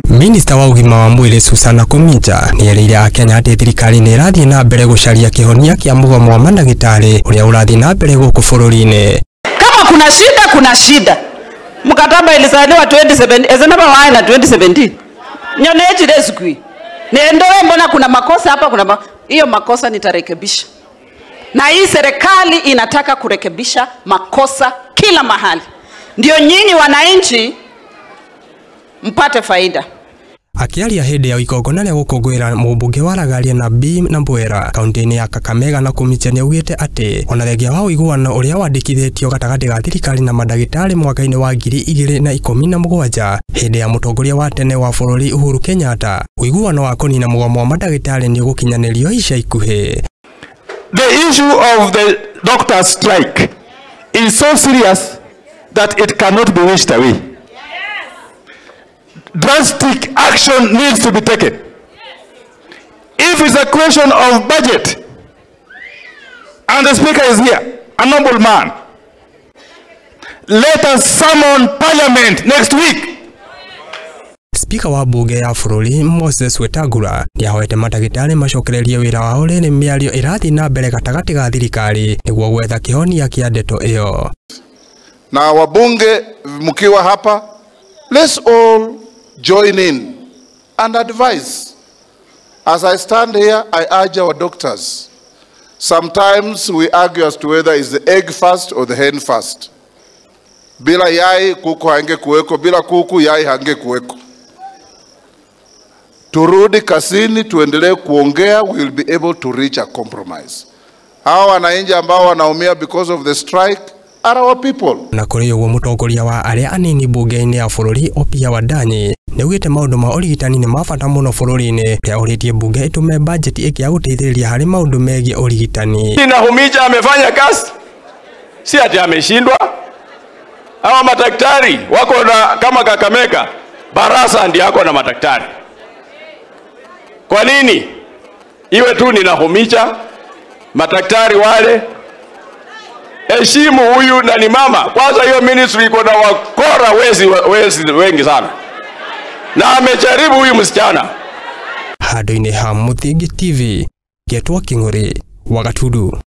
Minista wa ugima wa mwiri Susan Nakhumincha nĩerĩire akenya atĩ thirikari nĩ ĩrathii na mbere gucaria kihonia kia mugomo wa madagitari uria urathii na mbere guku bururiini. Kama kuna shida, kuna shida. Mkataba ilisainiwa 2017, ezenaba wae na 2017. Nyoneji rescue. Niendoe mbona kuna makosa hapa, hiyo makosa nitarekebisha. Na hii serikali inataka kurekebisha makosa kila mahali. Ndio nyinyi wananchi mpate faida. Akiaria hĩndĩ ya igongona rĩa gũkũngũĩra mũmbunge wa Ragaria na Nambere kaunti-inĩ ya Kakamega, Nakhumincha nĩaugĩte atĩ ona thengia wa ũiguano ũrĩa wandĩkithĩtio gatagatĩ ga thirikari na madagitari mwaka-inĩ wa 2017 hĩndĩ ya mũtongoria wa tene wa bũrũri Uhuru Kenyatta, ũiguano wa kũnina mũgomo wa madagitari nĩ ũgũkinyanĩrio ica ikuhĩ. The issue of the doctors' strike is so serious that it cannot be wished away. Drastic action needs to be taken. If it's a question of budget, and the speaker is here, a noble man, let us summon parliament next week. Speaker wa bunge ya bũrũri Moses Wetangula nĩahoete madagitari macokererie wĩra wao rĩrĩ mĩario ĩrathii na mbere gatagatĩ ga thirikari nĩguo gwetha kihonia kĩa ndeto ĩyo. Na wabunge mkiwa hapa, let's all join in and advise. As I stand here, I urge our doctors. Sometimes we argue as to whether it's the egg first or the hen first. Bila yai kuku hange kuweko, bila kuku yai hange kuweko. Turudi kasini, tuendelee kuongea, we will be able to reach a compromise. Hawa wananchi ambao wanaumia because of the strike are our people. Na kũrĩ ũguo mũtongoria wa arĩa anini bunge-inĩ ya bũrũri Opiah Wandayi nĩaugĩte maũndũ ma ũrigitani nĩ ma bata mũno bũrũri-inĩ, rĩrĩa ũrĩtie bunge ĩtũme bajeti ĩkĩa gũteithĩrĩria harĩ maũndũ megiĩ ũrigitani. Nakhumincha amefanya kazi, si ati ameshindwa. Hawa madaktari wako na kama Kakamega, Barasa ndiye yako na madaktari. Kwa nini iwe tu ni Nakhumincha? Madaktari wale heshimu huyu na ni mama. Kwanza hiyo ministry iko na wakora wezi wengi sana. Na amejaribu huyu msichana. Handũ-inĩ ha Mdagitari TV, getwo Kuri wa Gatudu.